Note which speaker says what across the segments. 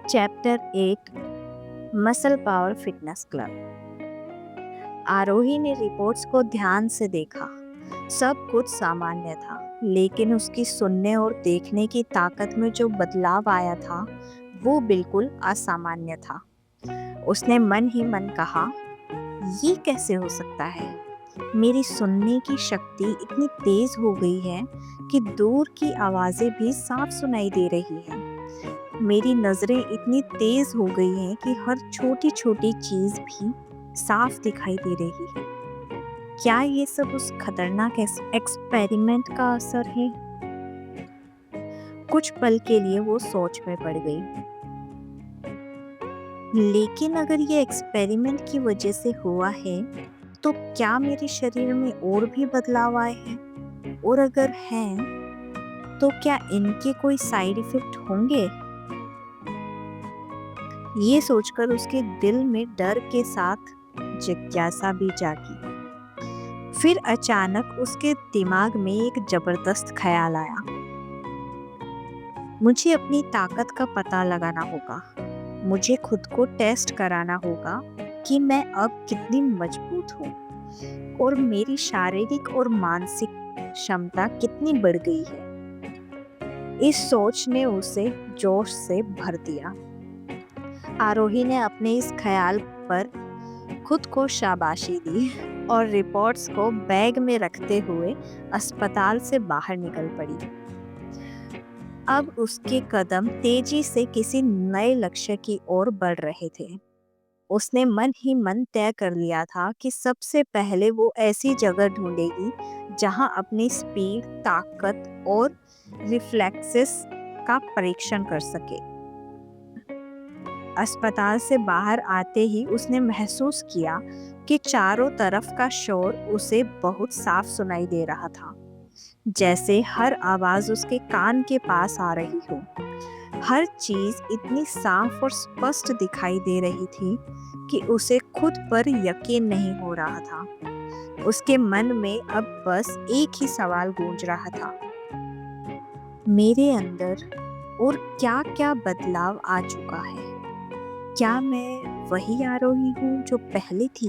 Speaker 1: Chapter 8 muscle power fitness club. Arohi ने reports को ध्यान से देखा। सब कुछ सामान्य था, लेकिन उसकी सुनने और देखने की ताकत में जो बदलाव आया था वो बिल्कुल असामान्य था। उसने मन ही मन कहा, ये कैसे हो सकता है? मेरी सुनने की शक्ति इतनी तेज हो गई है कि दूर की आवाजें भी साफ सुनाई दे रही हैं। मेरी नजरें इतनी तेज हो गई हैं कि हर छोटी छोटी चीज भी साफ दिखाई दे रही है। क्या ये सब उस खतरनाक एक्सपेरिमेंट का असर है? कुछ पल के लिए वो सोच में पड़ गई। लेकिन अगर ये एक्सपेरिमेंट की वजह से हुआ है, तो क्या मेरे शरीर में और भी बदलाव आए हैं? और अगर हैं, तो क्या इनके कोई साइड इफेक्ट होंगे? ये सोचकर उसके दिल में डर के साथ जिज्ञासा भी जागी। फिर अचानक उसके दिमाग में एक जबरदस्त ख्याल आया। मुझे अपनी ताकत का पता लगाना होगा। मुझे खुद को टेस्ट कराना होगा कि मैं अब कितनी मजबूत हूँ और मेरी शारीरिक और मानसिक क्षमता कितनी बढ़ गई है। इस सोच ने उसे जोश से भर दिया। आरोही ने अपने इस ख्याल पर खुद को शाबाशी दी और रिपोर्ट्स को बैग में रखते हुए अस्पताल से बाहर निकल पड़ी। अब उसके कदम तेजी से किसी नए लक्ष्य की ओर बढ़ रहे थे। उसने मन ही मन तय कर लिया था कि सबसे पहले वो ऐसी जगह ढूंढेगी जहां अपनी स्पीड, ताकत और रिफ्लेक्सेस का परीक्षण कर सके। अस्पताल से बाहर आते ही उसने महसूस किया कि चारों तरफ का शोर उसे बहुत साफ सुनाई दे रहा था, जैसे हर आवाज उसके कान के पास आ रही हो। हर चीज इतनी साफ और स्पष्ट दिखाई दे रही थी कि उसे खुद पर यकीन नहीं हो रहा था। उसके मन में अब बस एक ही सवाल गूंज रहा था, मेरे अंदर और क्या-क्या बदलाव आ चुका है? क्या मैं वही आरोही हूँ जो पहले थी?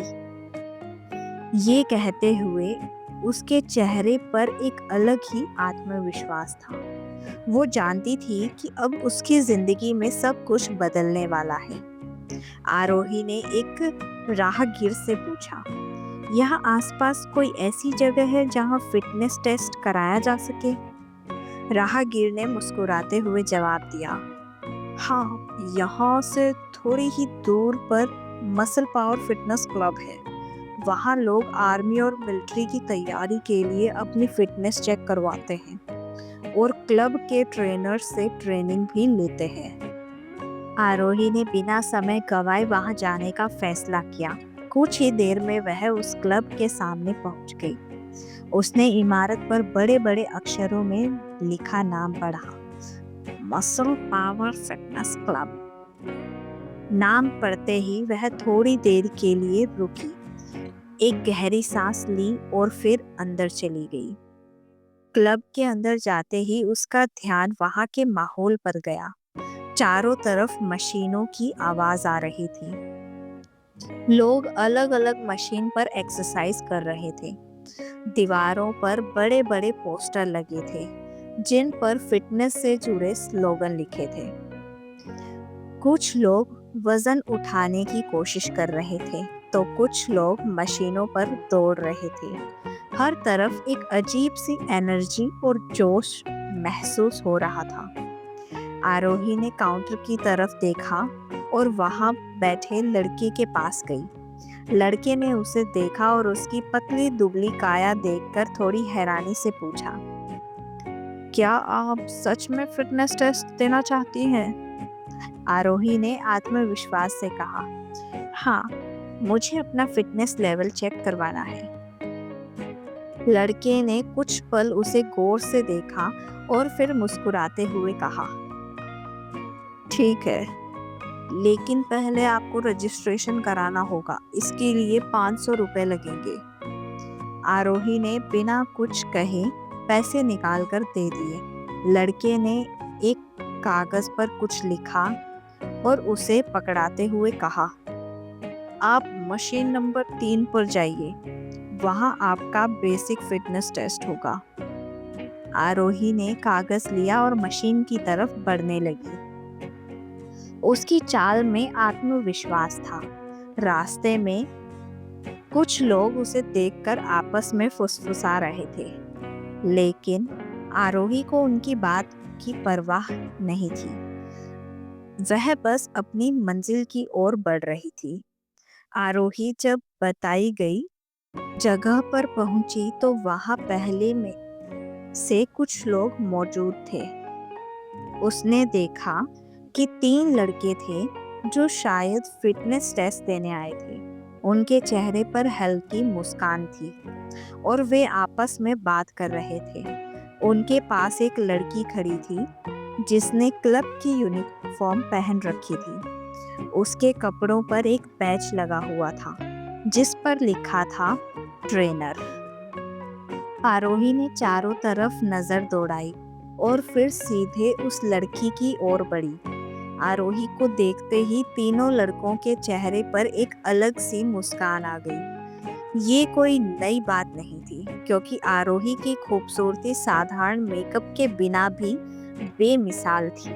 Speaker 1: ये कहते हुए उसके चेहरे पर एक अलग ही आत्मविश्वास था। वो जानती थी कि अब उसकी जिंदगी में सब कुछ बदलने वाला है। आरोही ने एक राहगीर से पूछा, यहाँ आसपास कोई ऐसी जगह है जहाँ फिटनेस टेस्ट कराया जा सके? राहगीर ने मुस्कुराते हुए जवाब दिया, हाँ, यहाँ से थोड़ी ही दूर पर मसल पावर फिटनेस क्लब है। वहाँ लोग आर्मी और मिलिट्री की तैयारी के लिए अपनी फिटनेस चेक करवाते हैं और क्लब के ट्रेनर से ट्रेनिंग भी लेते हैं। आरोही ने बिना समय गवाए वहाँ जाने का फैसला किया। कुछ ही देर में वह उस क्लब के सामने पहुँच गई। उसने इमारत पर बड़े बड़े अक्षरों में लिखा नाम पढ़ा, मसल पावर फिटनेस क्लब। नाम पढ़ते ही वह थोड़ी देर के लिए रुकी, एक गहरी सांस ली और फिर अंदर चली गई। क्लब के अंदर जाते ही उसका ध्यान वहां के माहौल पर गया। चारों तरफ मशीनों की आवाज आ रही थी। लोग अलग अलग मशीन पर एक्सरसाइज कर रहे थे। दीवारों पर बड़े बड़े पोस्टर लगे थे जिन पर फिटनेस से जुड़े स्लोगन लिखे थे। कुछ लोग वजन उठाने की कोशिश कर रहे थे तो कुछ लोग मशीनों पर दौड़ रहे थे। हर तरफ एक अजीब सी एनर्जी और जोश महसूस हो रहा था। आरोही ने काउंटर की तरफ देखा और वहां बैठे लड़के के पास गई। लड़के ने उसे देखा और उसकी पतली दुबली काया देखकर थोड़ी हैरानी से पूछा, क्या आप सच में फिटनेस टेस्ट देना चाहती हैं? आरोही ने आत्मविश्वास से कहा, हाँ, मुझे अपना फिटनेस लेवल चेक करवाना है। लड़के ने कुछ पल उसे गौर से देखा और फिर मुस्कुराते हुए कहा, ठीक है, लेकिन पहले आपको रजिस्ट्रेशन कराना होगा, इसके लिए 500 रुपए लगेंगे। आरोही ने बिना कुछ कहे पैसे निकालकर दे दिए। लड़के ने एक कागज पर कुछ लिखा और उसे पकड़ाते हुए कहा, आप मशीन नंबर 3 पर जाइए, वहां आपका बेसिक फिटनेस टेस्ट होगा। आरोही ने कागज लिया और मशीन की तरफ बढ़ने लगी। उसकी चाल में आत्मविश्वास था। रास्ते में कुछ लोग उसे देखकर आपस में फुसफुसा रहे थे, लेकिन आरोही को उनकी बात की परवाह नहीं थी। वह बस अपनी मंजिल की ओर बढ़ रही थी। आरोही जब बताई गई जगह पर पहुंची तो वहां पहले में से कुछ लोग मौजूद थे। उसने देखा कि 3 लड़के थे जो शायद फिटनेस टेस्ट देने आए थे। उनके चेहरे पर हल्की मुस्कान थी और वे आपस में बात कर रहे थे। उनके पास एक लड़की खड़ी थी जिसने क्लब की यूनिफॉर्म पहन रखी थी। उसके कपड़ों पर एक बैच लगा हुआ था जिस पर लिखा था ट्रेनर। आरोही ने चारों तरफ नजर दौड़ाई और फिर सीधे उस लड़की की ओर बढ़ी। आरोही को देखते ही तीनों लड़कों के चेहरे पर एक अलग सी मुस्कान आ गई। ये कोई नई बात नहीं थी, क्योंकि आरोही की खूबसूरती साधारण मेकअप के बिना भी बेमिसाल थी।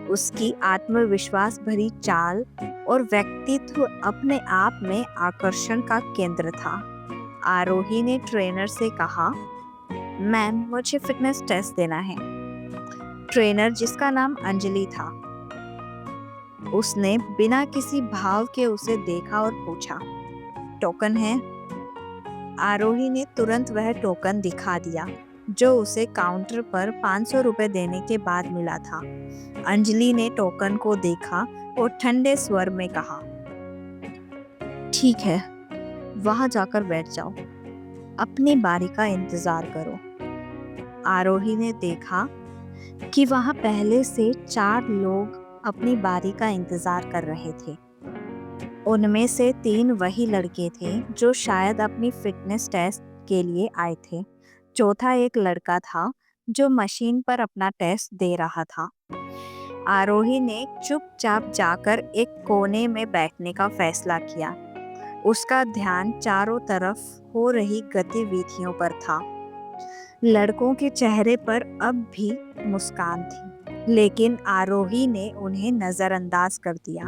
Speaker 1: उसकी आत्मविश्वास भरी चाल और व्यक्तित्व अपने आप में आकर्षण का केंद्र था। आरोही ने ट्रेनर से कहा, मैम मुझे फिटनेस टेस्ट देना है। ट्रेनर, जिसका नाम अंजलि था, उसने बिना किसी भाव के उसे देखा और पूछा, टोकन है? आरोही ने तुरंत वह टोकन दिखा दिया जो उसे काउंटर पर 500 रुपए देने के बाद मिला था। अंजलि ने टोकन को देखा और ठंडे स्वर में कहा, ठीक है, वहां जाकर बैठ जाओ, अपनी बारी का इंतजार करो। आरोही ने देखा कि वहां पहले से 4 लोग अपनी बारी का इंतजार कर रहे थे। उनमें से 3 वही लड़के थे जो शायद अपनी फिटनेस टेस्ट के लिए आए थे। चौथा एक लड़का था जो मशीन पर अपना टेस्ट दे रहा था। आरोही ने चुपचाप जाकर एक कोने में बैठने का फैसला किया। उसका ध्यान चारों तरफ हो रही गतिविधियों पर था। लड़कों के चेहरे पर अब भी मुस्कान थी, लेकिन आरोही ने उन्हें नजरअंदाज कर दिया।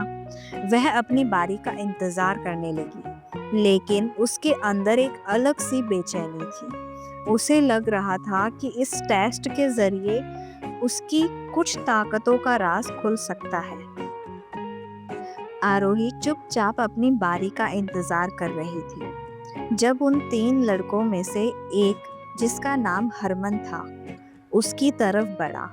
Speaker 1: वह अपनी बारी का इंतजार करने लगी, लेकिन उसके अंदर एक अलग सी बेचैनी थी। उसे लग रहा था कि इस टेस्ट के जरिए उसकी कुछ ताकतों का राज खुल सकता है। आरोही चुपचाप अपनी बारी का इंतजार कर रही थी जब उन 3 लड़कों में से एक, जिसका नाम हरमन था, उसकी तरफ बढ़ा।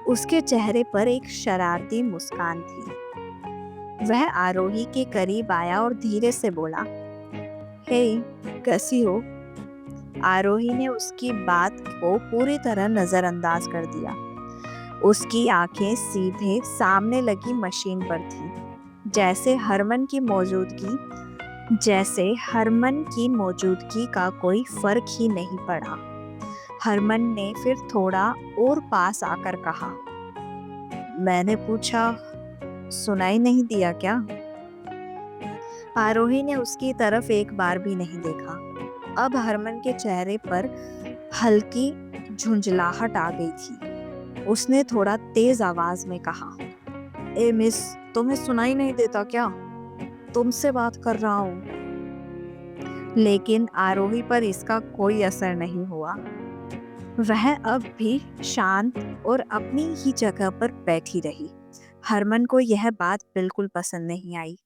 Speaker 1: उसके चेहरे पर एक शरारती मुस्कान थी। वह आरोही के करीब आया और धीरे से बोला, हे, कैसी हो? आरोही ने उसकी बात को पूरी तरह नजरअंदाज कर दिया। उसकी आंखें सीधे सामने लगी मशीन पर थी, जैसे हरमन की मौजूदगी का कोई फर्क ही नहीं पड़ा। हरमन ने फिर थोड़ा और पास आकर कहा, मैंने पूछा, सुनाई नहीं दिया क्या? आरोही ने उसकी तरफ एक बार भी नहीं देखा। अब हरमन के चेहरे पर हल्की झुंझलाहट आ गई थी। उसने थोड़ा तेज आवाज में कहा, ए मिस, तुम्हें सुनाई नहीं देता क्या? तुमसे बात कर रहा हूँ। लेकिन आरोही पर इसका कोई असर नहीं हुआ। वह अब भी शांत और अपनी ही जगह पर बैठी रही। हरमन को यह बात बिल्कुल पसंद नहीं आई।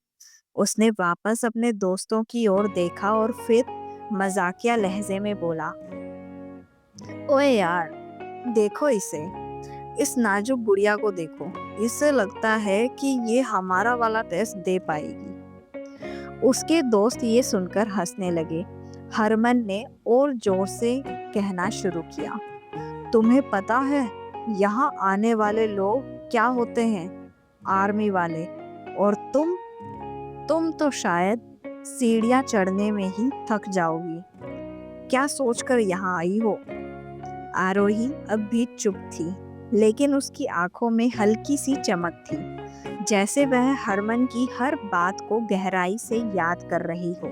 Speaker 1: उसने वापस अपने दोस्तों की ओर देखा और फिर मजाकिया लहजे में बोला, ओए यार, देखो इसे, इस नाजुक गुड़िया को देखो, इससे लगता है कि ये हमारा वाला टेस्ट दे पाएगी। उसके दोस्त ये सुनकर हंसने लगे। हरमन ने और जोर से कहना शुरू किया, तुम्हें पता है यहाँ आने वाले लोग क्या होते हैं? आर्मी वाले, और तुम तो शायद सीढ़ियां चढ़ने में ही थक जाओगी। क्या सोचकर यहाँ आई हो? आरोही अब भी चुप थी, लेकिन उसकी आंखों में हल्की सी चमक थी, जैसे वह हरमन की हर बात को गहराई से याद कर रही हो।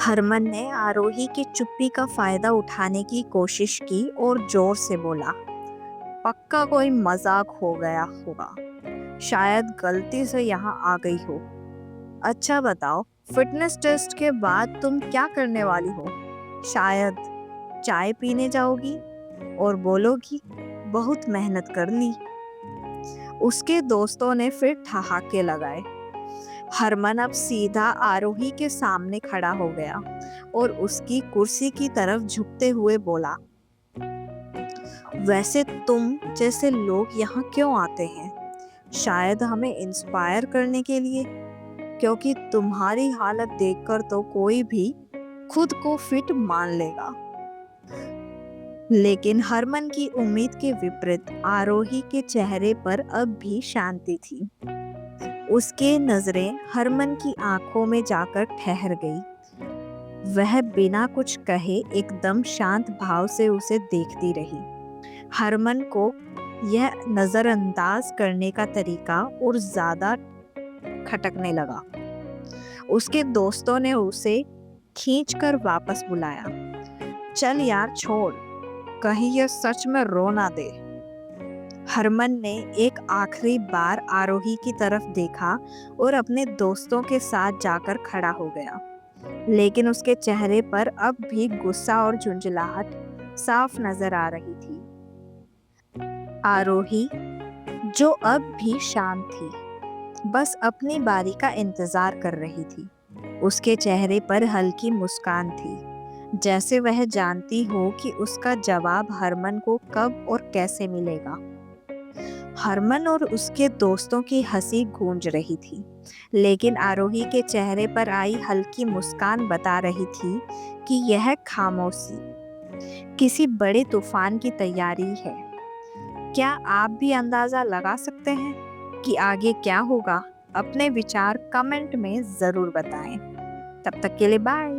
Speaker 1: हरमन ने आरोही की चुप्पी का फायदा उठाने की कोशिश की और जोर से बोला, पक्का कोई मजाक हो गया होगा, शायद गलती से यहाँ आ गई हो। अच्छा बताओ, फिटनेस टेस्ट के बाद तुम क्या करने वाली हो? शायद चाय पीने जाओगी और बोलोगी, बहुत मेहनत कर ली। उसके दोस्तों ने फिर ठहाके लगाए। हरमन अब सीधा आरोही के सामने खड़ा हो गया और उसकी कुर्सी की तरफ झुकते हुए बोला, वैसे तुम जैसे लोग यहाँ क्यों आते हैं? शायद हमें इंस्पायर करने के लिए, क्योंकि तुम्हारी हालत देखकर तो कोई भी खुद को फिट मान लेगा। लेकिन हरमन की उम्मीद के विपरीत आरोही के चेहरे पर अब भी शांति थी। उसके नजरें हरमन की आंखों में जाकर ठहर गई। वह बिना कुछ कहे एकदम शांत भाव से उसे देखती रही। हरमन को यह नजरअंदाज करने का तरीका और ज्यादा खटकने लगा। उसके दोस्तों ने उसे खींचकर वापस बुलाया। चल यार छोड़, कहीं यह सच में रो ना दे। हरमन ने एक आखिरी बार आरोही की तरफ देखा और अपने दोस्तों के साथ जाकर खड़ा हो गया, लेकिन उसके चेहरे पर अब भी गुस्सा और झुंझलाहट साफ नजर आ रही थी। आरोही, जो अब भी शांत थी, बस अपनी बारी का इंतजार कर रही थी। उसके चेहरे पर हल्की मुस्कान थी, जैसे वह जानती हो कि उसका जवाब हरमन को कब और कैसे मिलेगा। हरमन और उसके दोस्तों की हंसी गूंज रही थी, लेकिन आरोही के चेहरे पर आई हल्की मुस्कान बता रही थी कि यह खामोशी किसी बड़े तूफान की तैयारी है। क्या आप भी अंदाजा लगा सकते हैं कि आगे क्या होगा? अपने विचार कमेंट में जरूर बताएं। तब तक के लिए बाय।